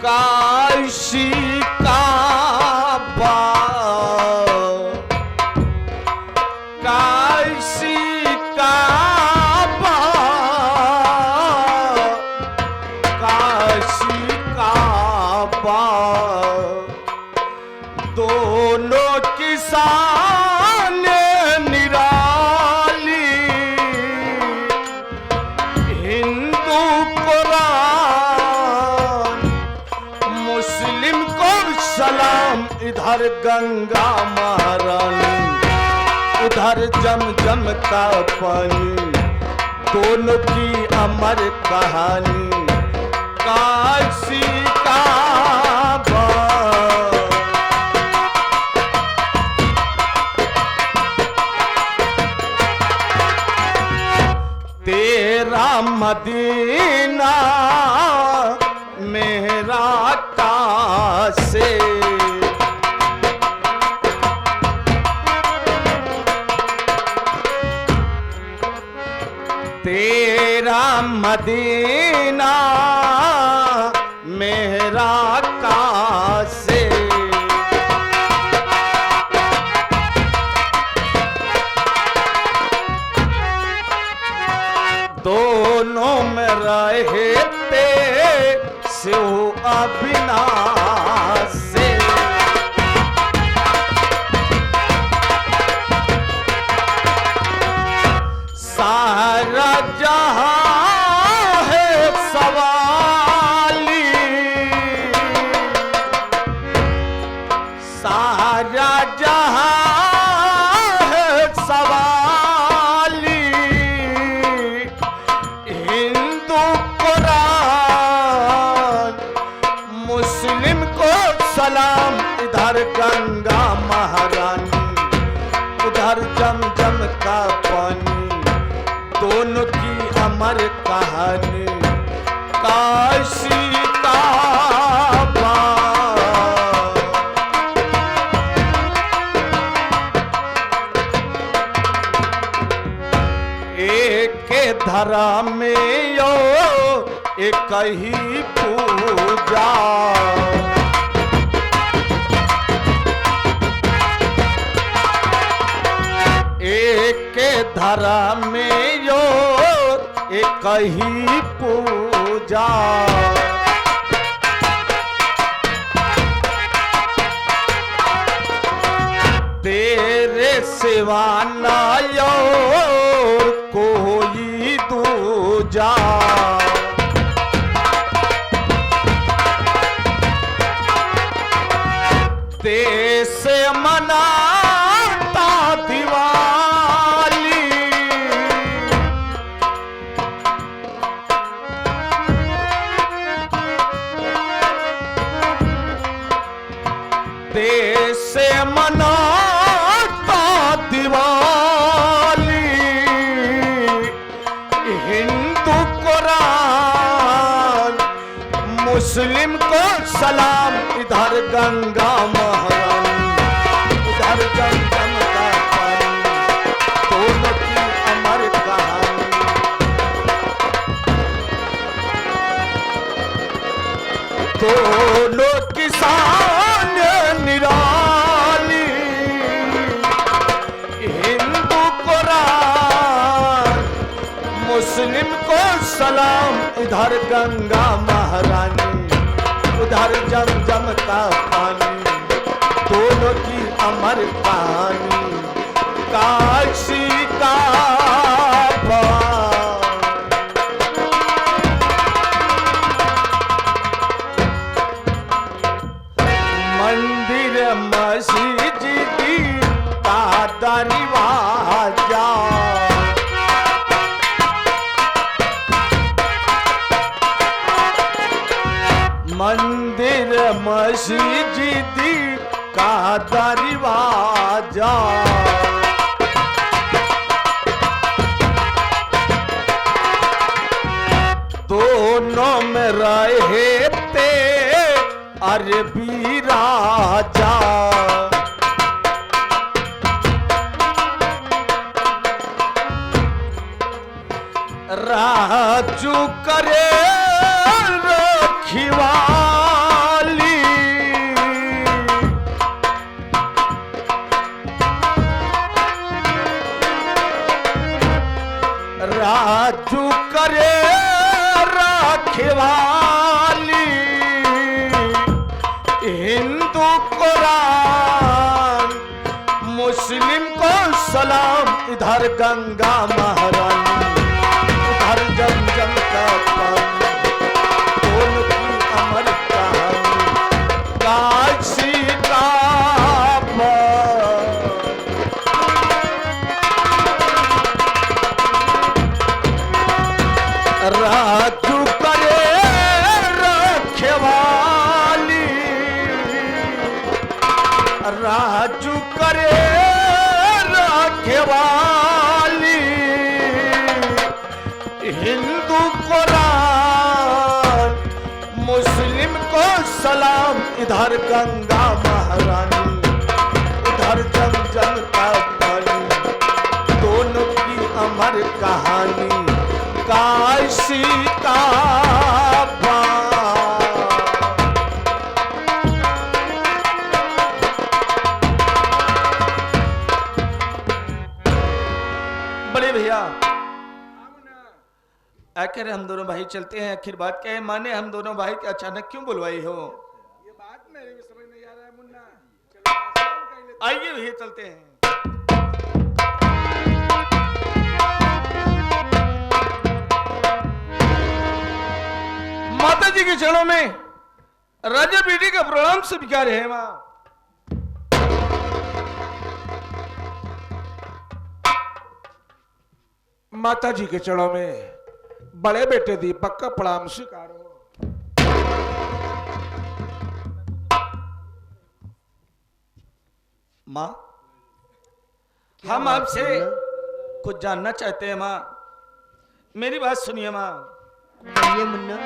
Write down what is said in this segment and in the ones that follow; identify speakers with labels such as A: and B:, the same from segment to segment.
A: काशी काबा काशी काबा काशी काबा दोनों किसान निराली हिंदू कुरान मुस्लिम को सलाम। इधर गंगा महारानी उधर जमजम का पानी दोनों की अमर कहानी काशी काबा। तेरा मदीना मेरा कासे तेरा मदीना मेरा कासे दोनों में रहते शिव अविनाशी सारा जहां है सवाली सारा जहां है सवाली हिंदू कुरान मुस्लिम को सलाम। इधर गंगा महारानी उधर जमजम का पानी दोनों की अमर कहानी काशी काबा। एक धरा में यो एक ही पूजा एक धरा में यो एक ही पूजा तेरे सिवा ना यो कोई दूजा देश मनाता दिवाली देश मनाता दिवाली हिंदू कुरान मुस्लिम को सलाम। इधर गंगा महारानी उधर जमजम का पानी दोनों की अमर कहानी दोनों किसान निराली हिंदू कुरान मुस्लिम को सलाम। इधर गंगा महारानी उधर जमजम का पानी दोनों की अमर कहानी काशी काबा। मंदिर मस्जिद का दरवाजा मंदिर मस्जिद का दरवाजा दोनों में रहते अरबी राजा राजू करे रखिवा गंगा महारानी, उधर जम जम का पानी, दोनों की अमर कहानी, काशी का राजू करे रखवाली, राजू करे रखवाली, हिंदू कुरान मुस्लिम को सलाम, इधर गंगा महारानी, उधर जम जम का पानी, दोनों की अमर कहानी, काशी का बड़े भैया आखिर हम दोनों भाई चलते हैं। आखिर बात क्या है? माने हम दोनों भाई के अचानक क्यों बुलवाई हो?
B: ये बात मेरे भी समझ नहीं आ रहा है मुन्ना।
A: आइए भैया चलते हैं। माता जी के चरणों में राजा बेटी का प्रणाम स्वीकार है। मां
B: माता जी के चरणों में बड़े बेटे दीपक का प्रणाम स्वीकार हो।
A: मां हम आपसे कुछ जानना चाहते हैं। मां मेरी बात सुनिए। मां
C: बोलिए मुन्ना।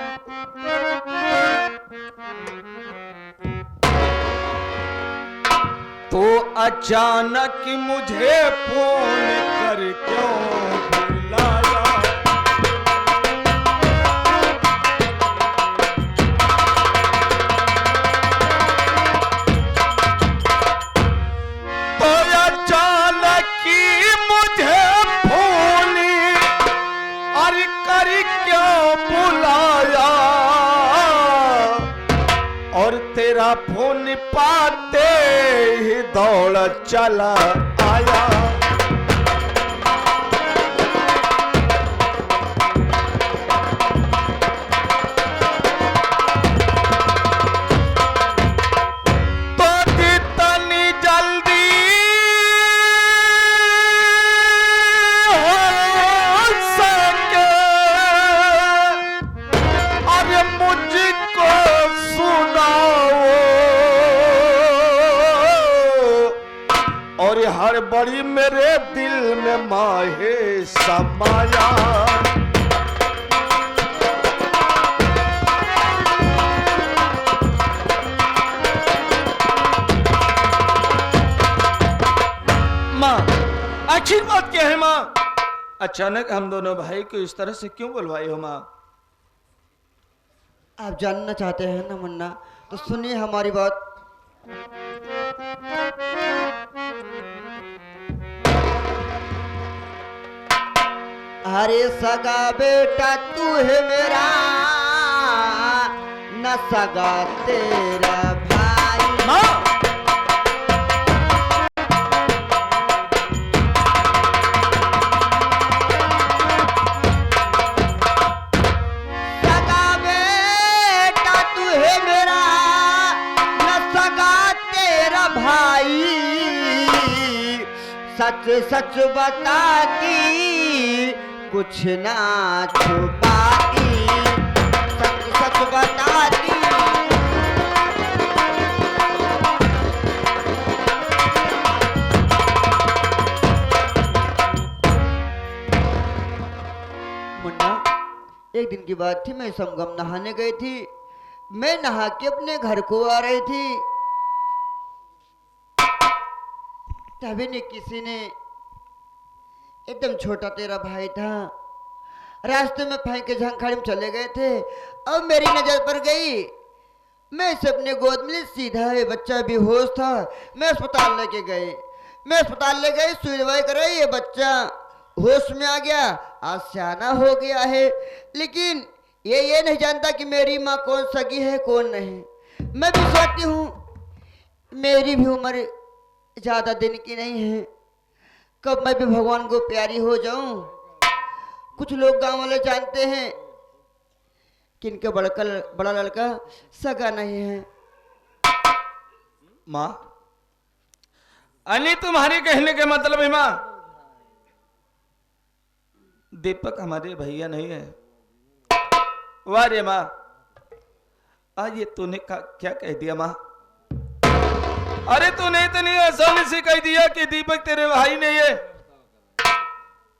A: तो अचानक मुझे फोन कर क्यों बुलाया? तो अचानक मुझे फोन अरे कर क्यों बुलाया? और तेरा फोन पाते ही दौड़ चला आया। तो जितनी जल्दी हो सके अरे मुझको सुनाओ। और हर बड़ी मेरे दिल में माहे समाया। माँ आखिर बात क्या है? माँ अचानक हम दोनों भाई को इस तरह से क्यों बुलवाई हो? माँ
C: आप जानना चाहते हैं ना मुन्ना, तो सुनिए हमारी बात। अरे सगा बेटा तू है मेरा, न सगा तेरा भाई।
A: माँ
C: सगा बेटा तू है मेरा, न सगा तेरा भाई। सच सच बताती कुछ ना छुपाती, सच सच बताती। मुन्ना एक दिन की बात थी, मैं समगम नहाने गई थी। मैं नहा के अपने घर को आ रही थी, तभी ने किसी ने, एकदम छोटा तेरा भाई था, रास्ते में फेंक के झंखाड़ी में चले गए थे। अब मेरी नजर पर गई, मैं इसे अपने गोद में सीधा है, बच्चा बेहोश था। मैं अस्पताल लेके गई, सुई दवाई कराई, ये बच्चा होश में आ गया, आज सियाना हो गया है। लेकिन ये नहीं जानता कि मेरी माँ कौन सगी है कौन नहीं। मैं भी सोचती हूँ मेरी भी उम्र ज्यादा दिन की नहीं है, कब मैं भी भगवान को प्यारी हो जाऊं। कुछ लोग गांव वाले जानते हैं कि इनका बड़ा लड़का सगा नहीं है।
A: माँ, अली तुम्हारे कहने के मतलब है माँ, दीपक हमारे भैया नहीं है। वाह रे माँ, आज ये तूने क्या कह दिया माँ? अरे तूने इतनी आसानी से कह दिया कि दीपक तेरे भाई नहीं है।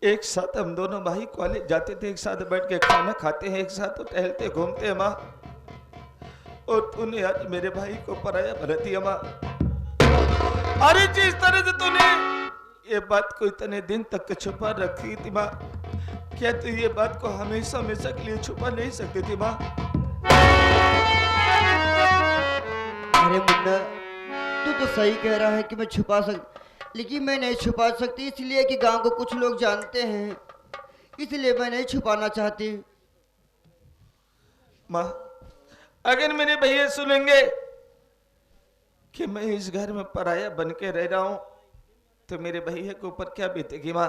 A: एक साथ हम दोनों भाई कॉलेज जाते थे, एक साथ बैठ के खाना खाते हैं, एक साथ तो टहलते घूमते हैं माँ, और तूने आज मेरे भाई को पराया बना दिया माँ। अरे जिस तरह से तूने ये बात को इतने दिन तक छुपा रखी थी माँ, क्या तू ये बात को हमेशा हमेशा के लिए छुपा नहीं सकती थी माँ?
C: अरे मुन्ना, तू तो सही कह रहा है कि मैं छुपा लेकिन मैं नहीं छुपा सकती, इसलिए कि गांव को कुछ लोग जानते हैं, इसलिए मैं नहीं छुपाना चाहती।
A: माँ, अगर मेरे भैया सुनेंगे कि मैं इस घर में पराया बन के रह रहा हूं, तो मेरे भैया के ऊपर क्या बीतेगी माँ?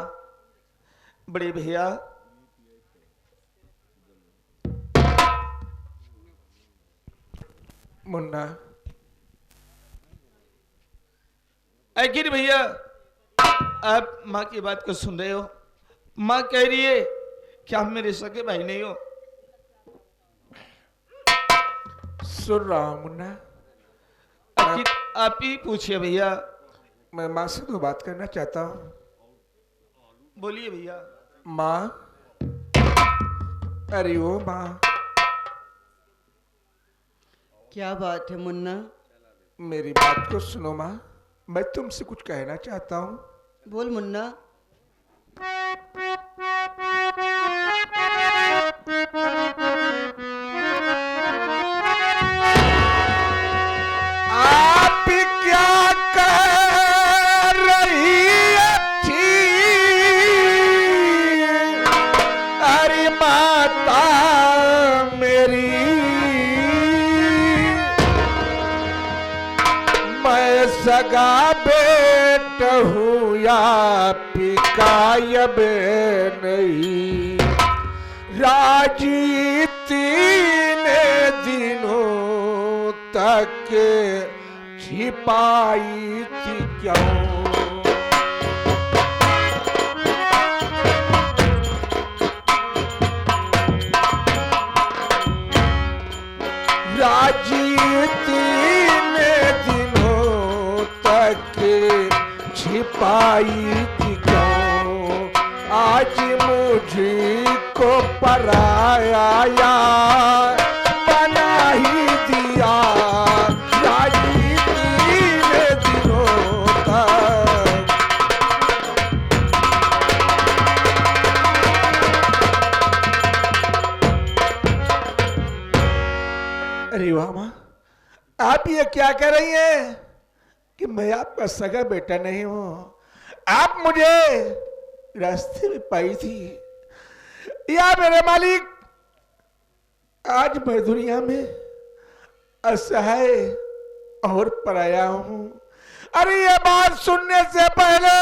A: बड़े भैया,
B: मुन्ना,
A: आखिर भैया आप माँ की बात को सुन रहे हो? माँ कह रही है कि आप मेरे सगे भाई नहीं हो।
B: सुन रहा हूं मुन्ना।
A: आखिर आप ही पूछिए भैया।
B: मैं माँ से तो बात करना चाहता हूँ।
A: बोलिए भैया।
B: माँ, अरे ओ माँ,
C: क्या बात है मुन्ना?
B: मेरी बात को सुनो माँ, मैं तुमसे कुछ कहना चाहता हूँ।
C: बोल मुन्ना।
B: आप क्या कर रही थी अरे माता मेरी? मैं सगा बेट हूँ या पिकायब नहीं, राजी 3 दिनों तक छिपाई थी क्यों? राजी 3 दिनों तक छिपाई थी क्यों? आज मुझको पराया यार बना ही दिया, राजी 3 दिनों तक। अरे वाह माँ, आप ये क्या कह रही हैं कि मैं आपका सगा बेटा नहीं हूं? आप मुझे रास्ते में पाई थी या मेरे मालिक, आज मैं दुनिया में असहाय और पराया हूं। अरे ये बात सुनने से पहले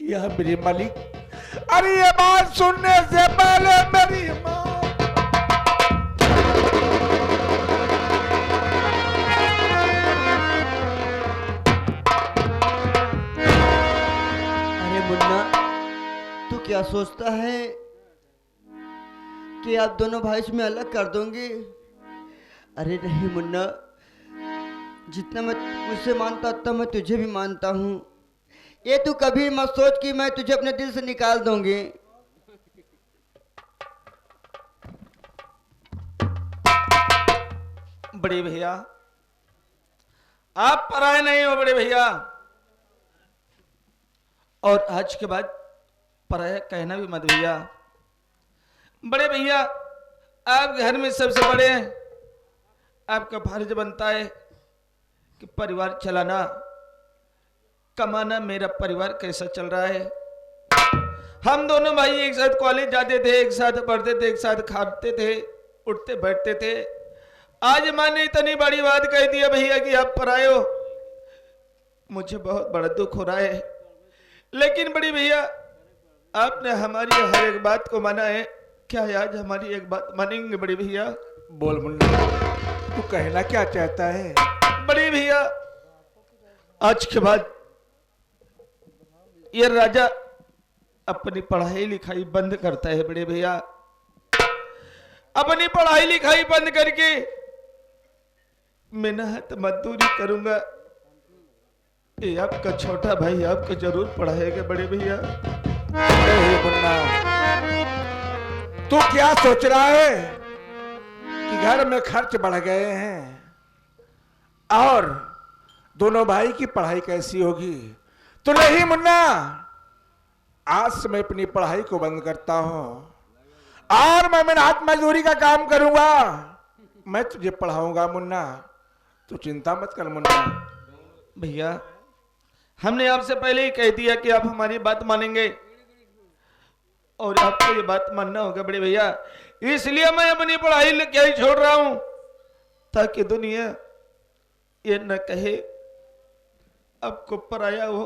B: या मेरे मालिक, अरे ये बात सुनने से पहले मेरी माँ,
C: मुन्ना, तू क्या सोचता है कि आप दोनों भाई इसमें अलग कर दोगे? अरे नहीं मुन्ना, जितना मैं मुझसे मानता उतना मैं तुझे भी मानता हूँ। ये तू कभी मत सोच कि मैं तुझे अपने दिल से निकाल दूंगी।
A: बड़े भैया, आप पराए नहीं हो बड़े भैया, और आज के बाद पराया कहना भी मत भैया। बड़े भैया, आप घर में सबसे बड़े हैं, आपका फर्ज बनता है कि परिवार चलाना, कमाना। मेरा परिवार कैसा चल रहा है? हम दोनों भाई एक साथ कॉलेज जाते थे, एक साथ पढ़ते थे, एक साथ खाते थे, उठते बैठते थे। आज माँ ने इतनी बड़ी बात कह दी है भैया कि आप पराए हो। मुझे बहुत बड़ा दुख हो रहा है। लेकिन बड़ी भैया आपने हमारी हर एक बात को माना है, क्या आज हमारी एक बात मानेंगे बड़ी भैया?
B: बोल मुन्ना, तू कहना क्या चाहता है?
A: बड़ी भैया आज के बाद ये राजा अपनी पढ़ाई लिखाई बंद करता है। बड़े भैया अपनी पढ़ाई लिखाई बंद करके मेहनत मजदूरी करूंगा। ये आपका छोटा भाई आपको जरूर पढ़ाएगा बड़े भैया।
B: अरे मुन्ना, तू क्या सोच रहा है कि घर में खर्च बढ़ गए हैं और दोनों भाई की पढ़ाई कैसी होगी? तो नहीं मुन्ना, आज से मैं अपनी पढ़ाई को बंद करता हूं और मैं मेहनत मजदूरी का काम करूंगा। मैं तुझे पढ़ाऊंगा मुन्ना, तू चिंता मत कर मुन्ना।
A: भैया हमने आपसे पहले ही कह दिया कि आप हमारी बात मानेंगे और आपको ये बात मानना होगा बड़े भैया। इसलिए मैं अपनी पढ़ाई लिखाई छोड़ रहा हूं ताकि दुनिया ये न कहे आपको पराया हो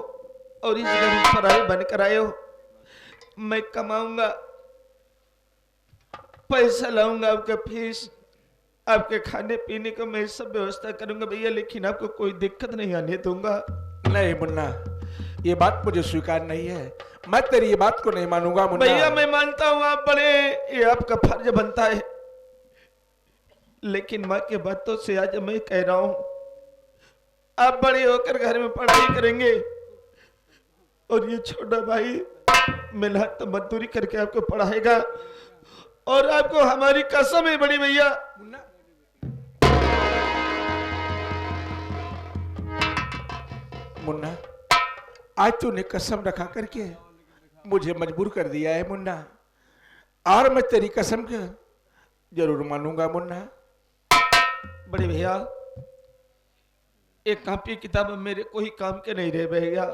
A: और इस घर में पराई बनकर आए हो। मैं कमाऊंगा, पैसा लाऊंगा, आपका फीस, आपके खाने पीने को मैं सब व्यवस्था करूंगा भैया, लेकिन आपको कोई दिक्कत नहीं आने दूंगा।
B: नहीं मुन्ना, ये बात मुझे स्वीकार नहीं है, मैं तेरी ये बात को नहीं मानूंगा मुन्ना।
A: भैया मैं मानता हूं आप बड़े, ये आपका फर्ज बनता है, लेकिन माँ के बातों से आज मैं कह रहा हूं आप बड़े होकर घर में पढ़ाई करेंगे और ये छोटा भाई मेहनत मजदूरी करके आपको पढ़ाएगा और आपको हमारी कसम है बड़ी भैया।
B: मुन्ना, आज तूने कसम रखा करके मुझे मजबूर कर दिया है मुन्ना, और मैं तेरी कसम के जरूर मानूंगा मुन्ना।
A: बड़े भैया एक कॉपी किताब मेरे कोई काम के नहीं रहे भैया।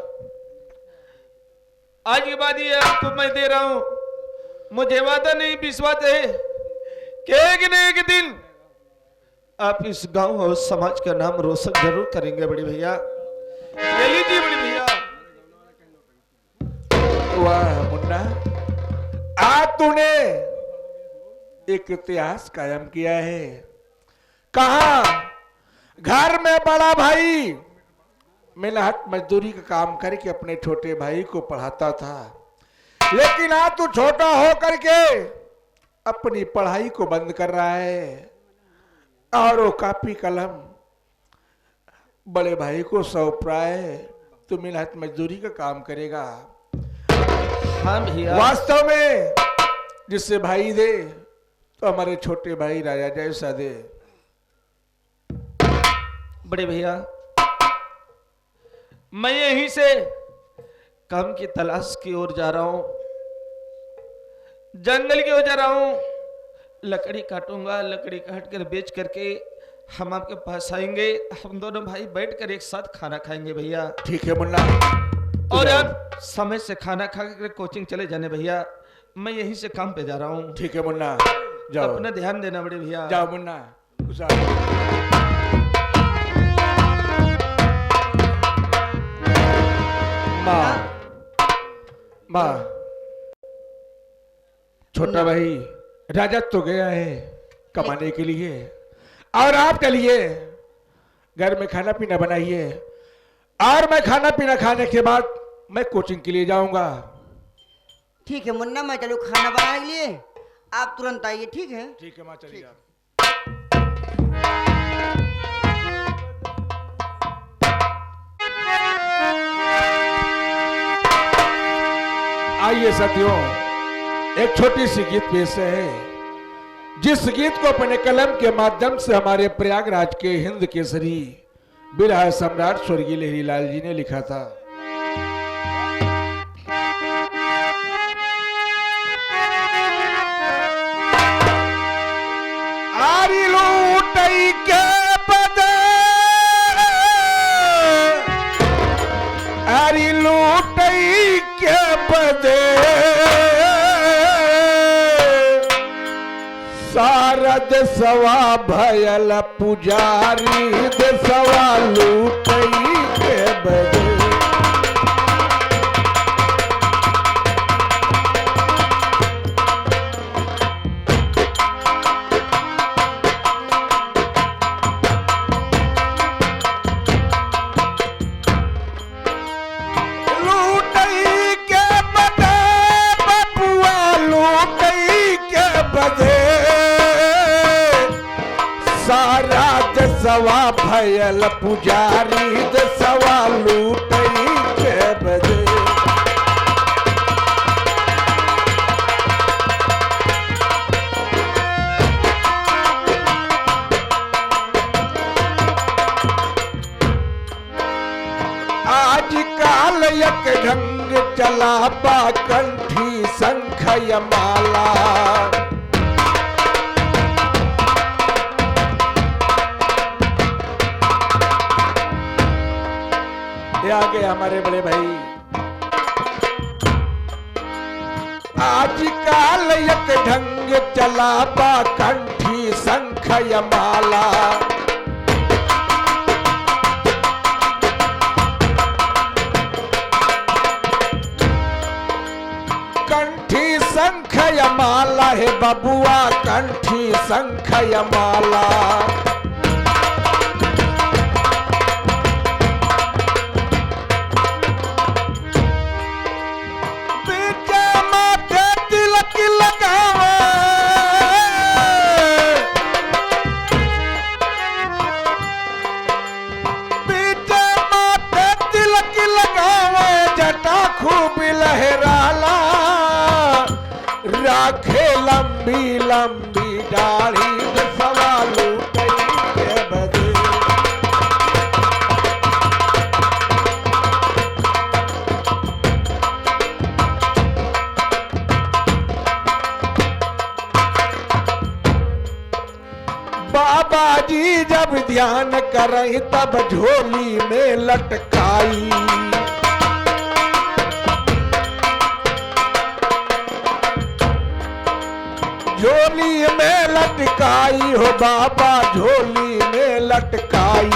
A: आज के बाद ये आपको मैं दे रहा हूं, मुझे वादा नहीं विश्वास है कि एक न एक दिन आप इस गांव और समाज का नाम रोशन जरूर करेंगे बड़े भैया। ये लीजिए बड़े भैया।
B: वाह मुन्ना, आज तूने एक इतिहास कायम किया है। कहा घर में बड़ा भाई मेहनत मजदूरी का काम करके अपने छोटे भाई को पढ़ाता था, लेकिन आज तू छोटा हो करके अपनी पढ़ाई को बंद कर रहा है और वो कॉपी कलम बड़े भाई को सौंप रहा है। तू मेहनत मजदूरी का काम करेगा।
A: हाँ भैया,
B: वास्तव में जिससे भाई दे तो हमारे छोटे भाई राजा जैसा दे।
A: बड़े भैया मैं यहीं से काम की तलाश की ओर जा रहा हूं, जंगल की ओर जा रहा हूं, लकड़ी काटूंगा, लकड़ी काट कर बेच करके हम आपके पास आएंगे, हम दोनों भाई बैठकर एक साथ खाना खाएंगे भैया।
B: ठीक है मुन्ना,
A: और आप समय से खाना खा कर कोचिंग चले जाने भैया, मैं यहीं से काम पे जा रहा हूँ।
B: ठीक है मुन्ना, जाओ
A: अपना ध्यान देना बड़े भैया।
B: जाओ मुन्ना, गुजारो। माँ, छोटा भाई राजा तो गया है कमाने के लिए और आप चलिए घर में खाना पीना बनाइए और मैं खाना पीना खाने के बाद मैं कोचिंग के लिए जाऊंगा।
C: ठीक है मुन्ना, मैं चलूँ खाना बनाने के लिए, आप तुरंत आइए। ठीक है?
B: ठीक है माँ, चलिए आप। आइए साथियों, एक छोटी सी गीत पेश है, जिस गीत को अपने कलम के माध्यम से हमारे प्रयागराज के हिंद केसरी बिरहा सम्राट स्वर्गीय लहरी लाल जी ने लिखा था। आरी लूटई के बदे, आरी लूटई के बदे, सारा देशवा भयल पुजारी, देशवा लूटई के बदे। दसवा भयल पुजारी दसवा लूटई के बदे। आज काल यक ढंग चला बा कंठी संखय माला। ये आगे हमारे बड़े भाई। आज काल यक ढंग चला बा कंठी संखय माला। कंठी संखय माला है बबुआ कंठी संखय माला। राखे लंबी लंबी दाढ़ी दसवा लूटई के बदे। बाबा जी जब ध्यान करई तब झोली में लटकाई। झोली में लटकाई हो बाबा झोली में लटकाई।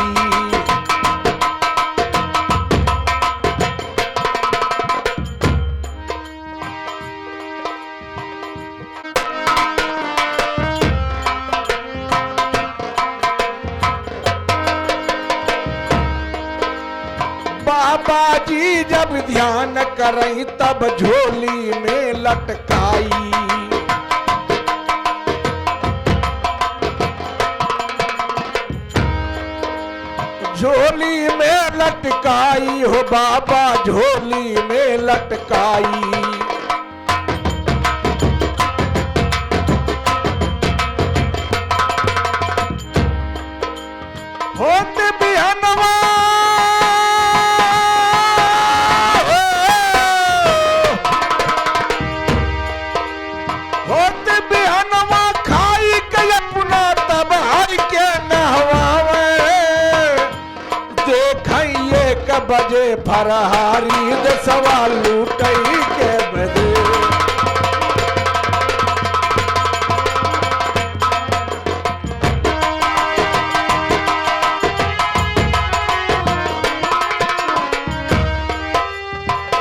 B: बाबा जी जब ध्यान करई तब झोली में लटकाई। झोली में लटकाई हो बाबा झोली में लटकाई। होत बिहनवा होत बिहनवा खाई के अपना तब हर के नहवावे। एक बजे फरहारी दसवा लूटई के बदे।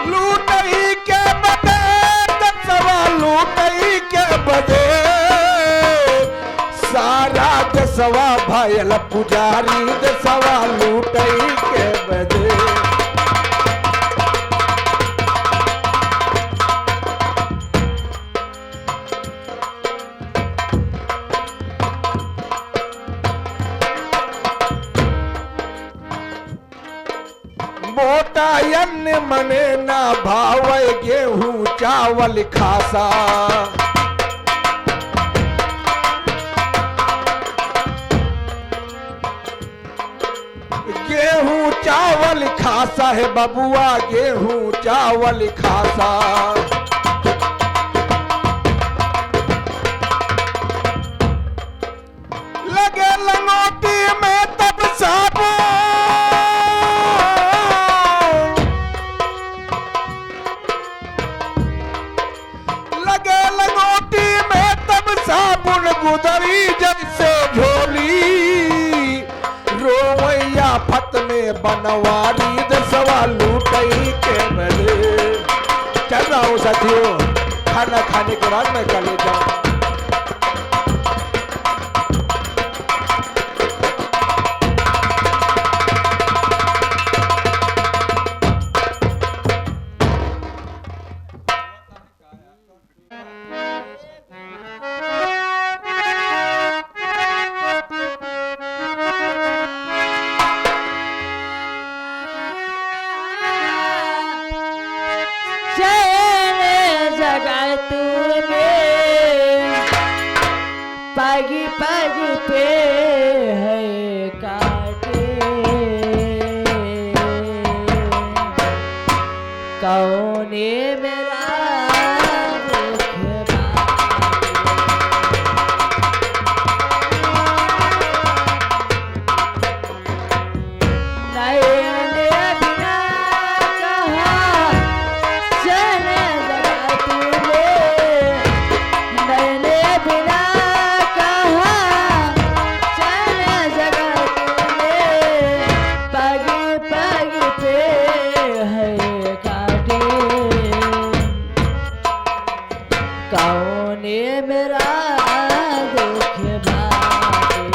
B: लूटई के बदे दसवा लूटई के बदे। सारा दसवा भयल पुजारी दसवा लूटई के बदे। मोटा अन्न मने ना भावे गेहूं चावल खासा। गेहूं चावल खासा है बबुआ गेहूं चावल खासा। लगे लंगोटी में तब साबुन। लगे लंगोटी में तब साबुन गुदरी जैसे झोली। रोवैया फत में बनवारी दसवा लूटई के बदे। चल रहा हूँ साथियों, खाना खाने के बाद मैं चले जाऊँ।
D: पग पे है काटे, कौने मेरा दुख कौने मेरा दुख बाटे।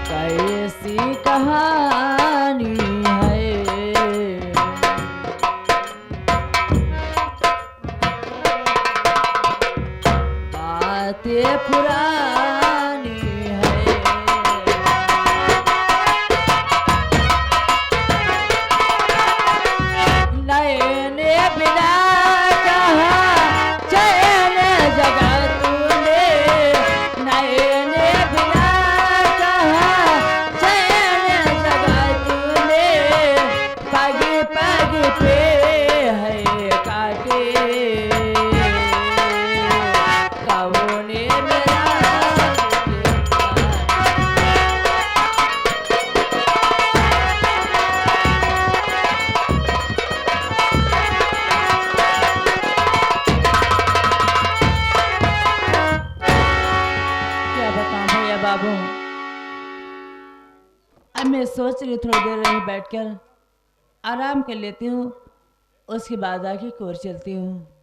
D: कैसी कहानी है बातें पुरानी है, नैने बिना कहा चैन जगा तूने, नैने बिना कहा चैन जगा तूने, पग पग पे है काटे, कौने मेरा क्या बताऊं भैया बाबू। अब मैं सोच रही हूँ थोड़ी देर रही बैठकर आराम कर लेती हूँ, उसके बाद आके कोर चलती हूँ।